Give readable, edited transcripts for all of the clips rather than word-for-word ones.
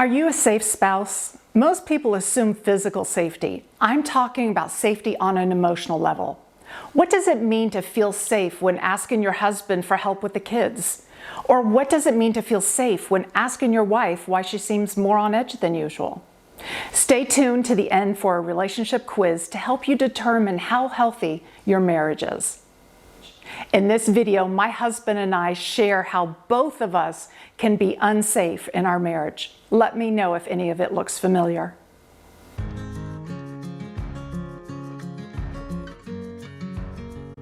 Are you a safe spouse? Most people assume physical safety. I'm talking about safety on an emotional level. What does it mean to feel safe when asking your husband for help with the kids? Or what does it mean to feel safe when asking your wife why she seems more on edge than usual? Stay tuned to the end for a relationship quiz to help you determine how healthy your marriage is. In this video, my husband and I share how both of us can be unsafe in our marriage. Let me know if any of it looks familiar.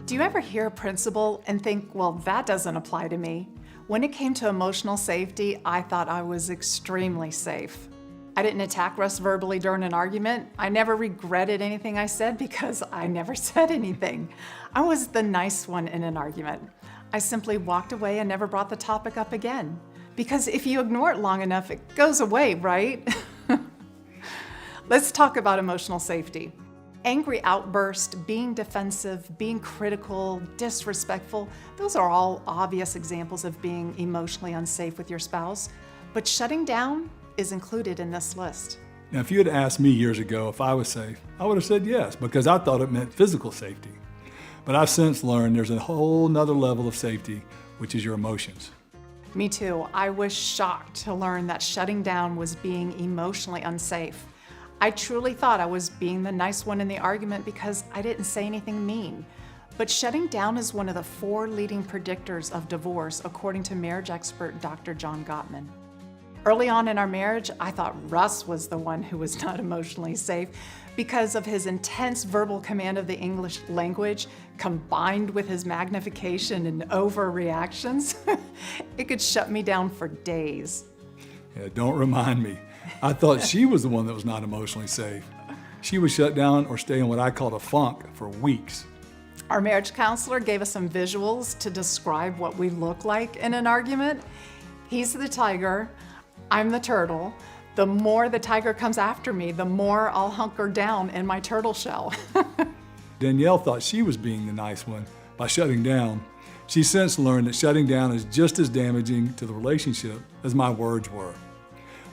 Do you ever hear a principle and think, well, that doesn't apply to me? When it came to emotional safety, I thought I was extremely safe. I didn't attack Russ verbally during an argument. I never regretted anything I said because I never said anything. I was the nice one in an argument. I simply walked away and never brought the topic up again. Because if you ignore it long enough, it goes away, right? Let's talk about emotional safety. Angry outbursts, being defensive, being critical, disrespectful, those are all obvious examples of being emotionally unsafe with your spouse. But shutting down is included in this list. Now, if you had asked me years ago if I was safe, I would have said yes, because I thought it meant physical safety. But I've since learned there's a whole nother level of safety, which is your emotions. Me too. I was shocked to learn that shutting down was being emotionally unsafe. I truly thought I was being the nice one in the argument because I didn't say anything mean. But shutting down is one of the 4 leading predictors of divorce, according to marriage expert Dr. John Gottman. Early on in our marriage, I thought Russ was the one who was not emotionally safe because of his intense verbal command of the English language, combined with his magnification and overreactions. It could shut me down for days. Yeah, don't remind me. I thought she was the one that was not emotionally safe. She would shut down or stay in what I called a funk for weeks. Our marriage counselor gave us some visuals to describe what we look like in an argument. He's the tiger, I'm the turtle. The more the tiger comes after me, the more I'll hunker down in my turtle shell. Danielle thought she was being the nice one by shutting down. She's since learned that shutting down is just as damaging to the relationship as my words were.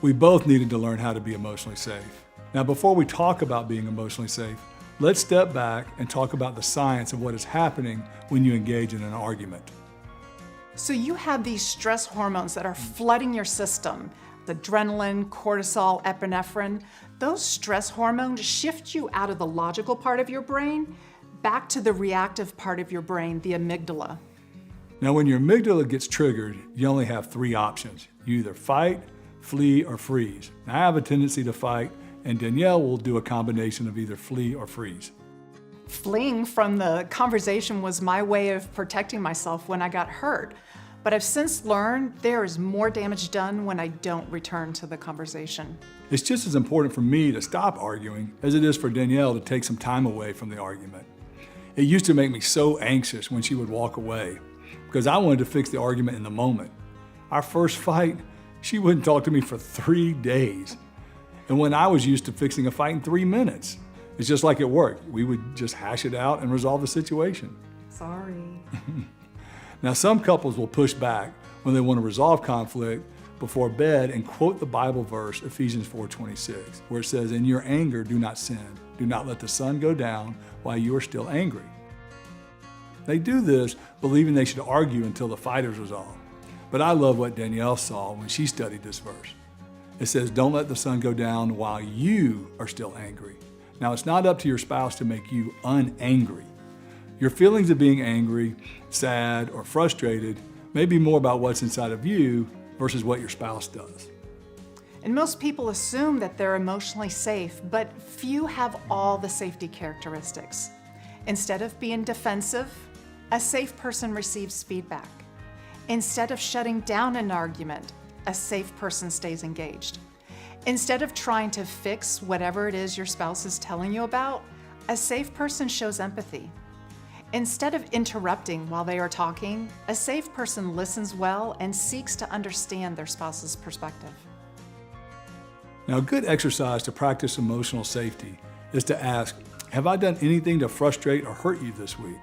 We both needed to learn how to be emotionally safe. Now, before we talk about being emotionally safe, let's step back and talk about the science of what is happening when you engage in an argument. So you have these stress hormones that are flooding your system. Adrenaline, cortisol, epinephrine. Those stress hormones shift you out of the logical part of your brain back to the reactive part of your brain, the amygdala. Now, when your amygdala gets triggered, you only have 3 options. You either fight, flee, or freeze. Now, I have a tendency to fight, and Danielle will do a combination of either flee or freeze. Fleeing from the conversation was my way of protecting myself when I got hurt. But I've since learned there is more damage done when I don't return to the conversation. It's just as important for me to stop arguing as it is for Danielle to take some time away from the argument. It used to make me so anxious when she would walk away because I wanted to fix the argument in the moment. Our first fight, she wouldn't talk to me for 3 days. And when I was used to fixing a fight in 3 minutes, it's just like at work. We would just hash it out and resolve the situation. Sorry. Now, some couples will push back when they want to resolve conflict before bed and quote the Bible verse, Ephesians 4:26, where it says, "In your anger, do not sin. Do not let the sun go down while you are still angry." They do this believing they should argue until the fight is resolved. But I love what Danielle saw when she studied this verse. It says, "Don't let the sun go down while you are still angry." Now, it's not up to your spouse to make you unangry. Your feelings of being angry, sad, or frustrated may be more about what's inside of you versus what your spouse does. And most people assume that they're emotionally safe, but few have all the safety characteristics. Instead of being defensive, a safe person receives feedback. Instead of shutting down an argument, a safe person stays engaged. Instead of trying to fix whatever it is your spouse is telling you about, a safe person shows empathy. Instead of interrupting while they are talking, a safe person listens well and seeks to understand their spouse's perspective. Now, a good exercise to practice emotional safety is to ask, have I done anything to frustrate or hurt you this week?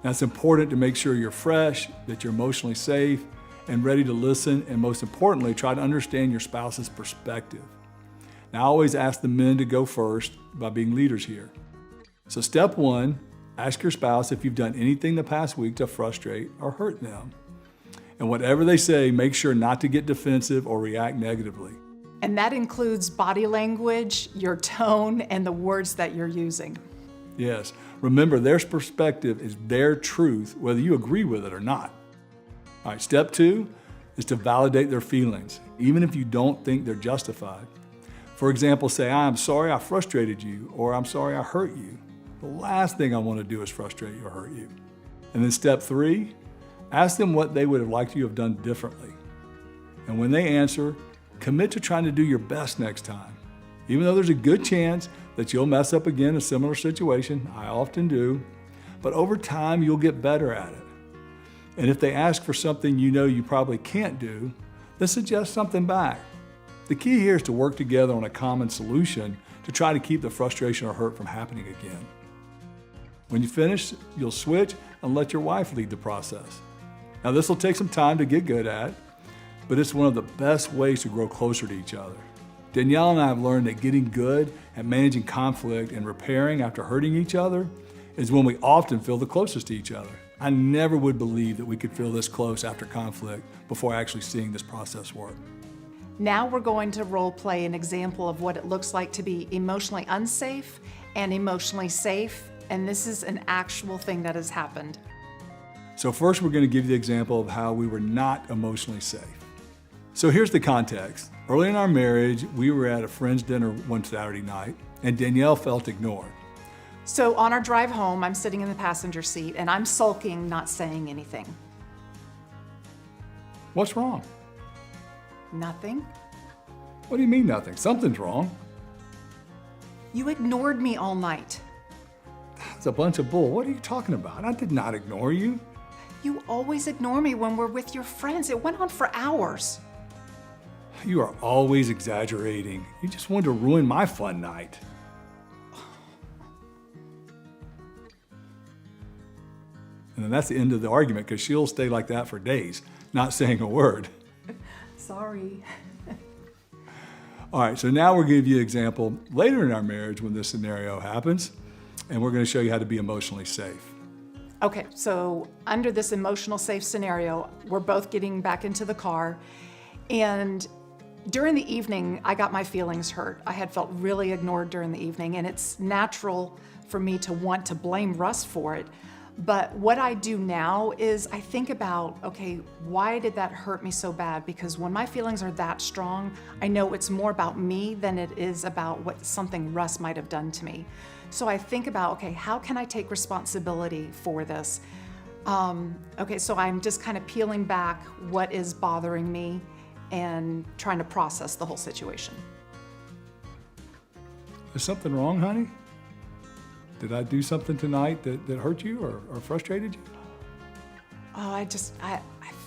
Now, it's important to make sure you're fresh, that you're emotionally safe, and ready to listen, and most importantly, try to understand your spouse's perspective. Now, I always ask the men to go first by being leaders here. So step 1, ask your spouse if you've done anything the past week to frustrate or hurt them. And whatever they say, make sure not to get defensive or react negatively. And that includes body language, your tone, and the words that you're using. Yes, remember their perspective is their truth, whether you agree with it or not. All right, step 2 is to validate their feelings, even if you don't think they're justified. For example, say, I'm sorry I frustrated you, or I'm sorry I hurt you. The last thing I want to do is frustrate you or hurt you. And then step 3, ask them what they would have liked you to have done differently. And when they answer, commit to trying to do your best next time. Even though there's a good chance that you'll mess up again in a similar situation, I often do, but over time you'll get better at it. And if they ask for something you know you probably can't do, then suggest something back. The key here is to work together on a common solution to try to keep the frustration or hurt from happening again. When you finish, you'll switch and let your wife lead the process. Now, this will take some time to get good at, but it's one of the best ways to grow closer to each other. Danielle and I have learned that getting good at managing conflict and repairing after hurting each other is when we often feel the closest to each other. I never would believe that we could feel this close after conflict before actually seeing this process work. Now we're going to role play an example of what it looks like to be emotionally unsafe and emotionally safe, and this is an actual thing that has happened. So first, we're going to give you the example of how we were not emotionally safe. So here's the context. Early in our marriage, we were at a friend's dinner one Saturday night, and Danielle felt ignored. So on our drive home, I'm sitting in the passenger seat and I'm sulking, not saying anything. What's wrong? Nothing. What do you mean nothing? Something's wrong. You ignored me all night. It's a bunch of bull. What are you talking about? I did not ignore you. You always ignore me when we're with your friends. It went on for hours. You are always exaggerating. You just wanted to ruin my fun night. And then that's the end of the argument, because she'll stay like that for days, not saying a word. Sorry. All right, so now we'll give you an example later in our marriage when this scenario happens, and we're going to show you how to be emotionally safe. Okay, so under this emotional safe scenario, we're both getting back into the car, and during the evening, I got my feelings hurt. I had felt really ignored during the evening, and it's natural for me to want to blame Russ for it. But what I do now is I think about, okay, why did that hurt me so bad? Because when my feelings are that strong, I know it's more about me than it is about what something Russ might have done to me. So I think about, okay, how can I take responsibility for this? Okay, so I'm just kind of peeling back what is bothering me and trying to process the whole situation. Is something wrong, honey? Did I do something tonight that hurt you or frustrated you? Oh, I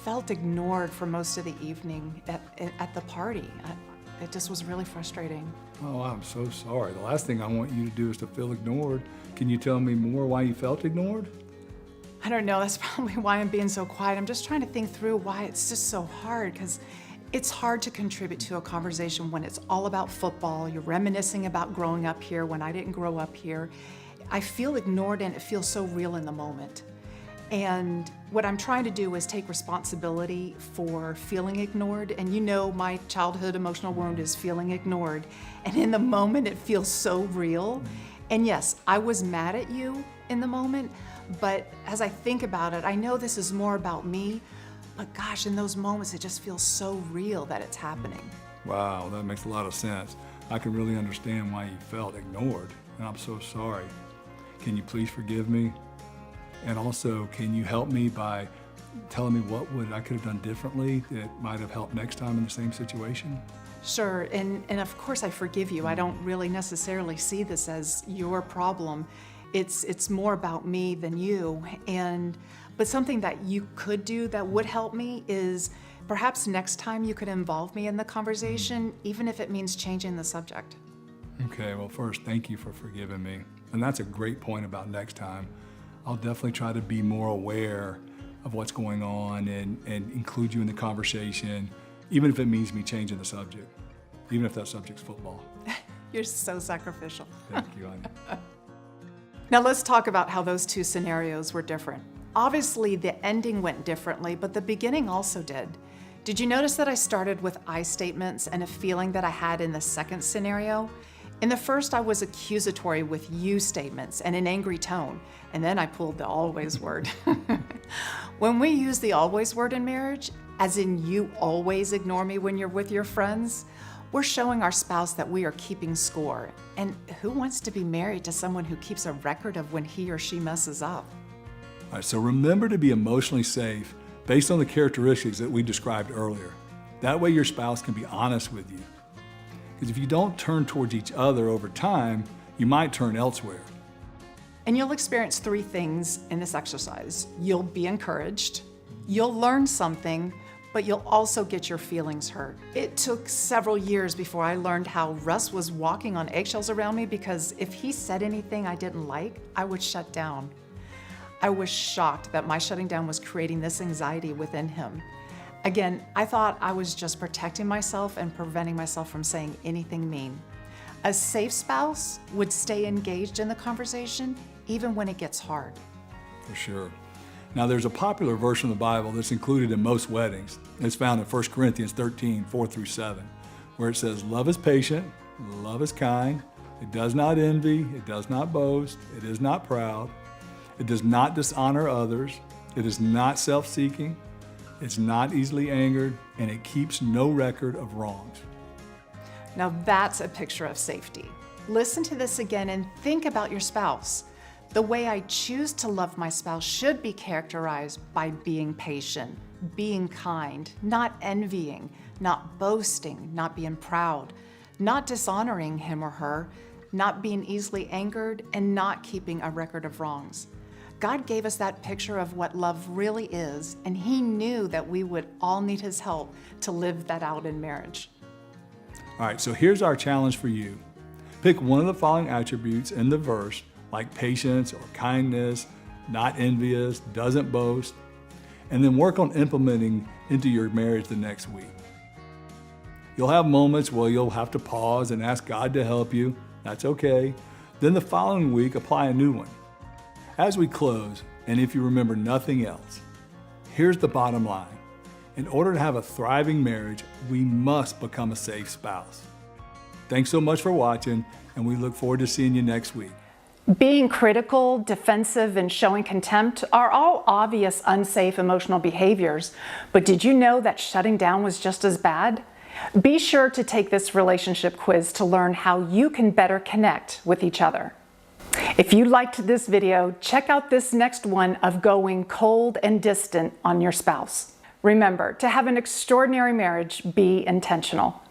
felt ignored for most of the evening at the party. It just was really frustrating. Oh, I'm so sorry. The last thing I want you to do is to feel ignored. Can you tell me more why you felt ignored? I don't know. That's probably why I'm being so quiet. I'm just trying to think through why it's just so hard, because it's hard to contribute to a conversation when it's all about football. You're reminiscing about growing up here when I didn't grow up here. I feel ignored and it feels so real in the moment. And what I'm trying to do is take responsibility for feeling ignored. And you know, my childhood emotional wound is feeling ignored. And in the moment, it feels so real. And yes, I was mad at you in the moment, but as I think about it, I know this is more about me, but gosh, in those moments, it just feels so real that it's happening. Wow, that makes a lot of sense. I can really understand why you felt ignored, and I'm so sorry. Can you please forgive me? And also, can you help me by telling me what I could have done differently that might have helped next time in the same situation? Sure, and of course I forgive you. I don't really necessarily see this as your problem. It's more about me than you. But something that you could do that would help me is perhaps next time you could involve me in the conversation, even if it means changing the subject. Okay, well first, thank you for forgiving me. And that's a great point about next time. I'll definitely try to be more aware of what's going on and include you in the conversation, even if it means me changing the subject, even if that subject's football. You're so sacrificial. Thank you, Anya. Now let's talk about how those two scenarios were different. Obviously, the ending went differently, but the beginning also did. Did you notice that I started with I statements and a feeling that I had in the second scenario? In the first, I was accusatory with you statements and an angry tone, and then I pulled the always word. When we use the always word in marriage, as in you always ignore me when you're with your friends, we're showing our spouse that we are keeping score. And who wants to be married to someone who keeps a record of when he or she messes up? All right, so remember to be emotionally safe based on the characteristics that we described earlier. That way your spouse can be honest with you. Because if you don't turn towards each other over time, you might turn elsewhere. And you'll experience three things in this exercise. You'll be encouraged, you'll learn something, but you'll also get your feelings hurt. It took several years before I learned how Russ was walking on eggshells around me, because if he said anything I didn't like, I would shut down. I was shocked that my shutting down was creating this anxiety within him. Again, I thought I was just protecting myself and preventing myself from saying anything mean. A safe spouse would stay engaged in the conversation even when it gets hard. For sure. Now there's a popular verse in the Bible that's included in most weddings. It's found in 1 Corinthians 13, 4-7, where it says, "Love is patient, love is kind, it does not envy, it does not boast, it is not proud, it does not dishonor others, it is not self-seeking, it's not easily angered, and it keeps no record of wrongs." Now that's a picture of safety. Listen to this again and think about your spouse. The way I choose to love my spouse should be characterized by being patient, being kind, not envying, not boasting, not being proud, not dishonoring him or her, not being easily angered, and not keeping a record of wrongs. God gave us that picture of what love really is, and He knew that we would all need His help to live that out in marriage. All right, so here's our challenge for you. Pick one of the following attributes in the verse, like patience or kindness, not envious, doesn't boast, and then work on implementing into your marriage the next week. You'll have moments where you'll have to pause and ask God to help you. That's okay. Then the following week, apply a new one. As we close, and if you remember nothing else, here's the bottom line. In order to have a thriving marriage, we must become a safe spouse. Thanks so much for watching, and we look forward to seeing you next week. Being critical, defensive, and showing contempt are all obvious unsafe emotional behaviors, but did you know that shutting down was just as bad? Be sure to take this relationship quiz to learn how you can better connect with each other. If you liked this video, check out this next one of going cold and distant on your spouse. Remember, to have an extraordinary marriage, be intentional.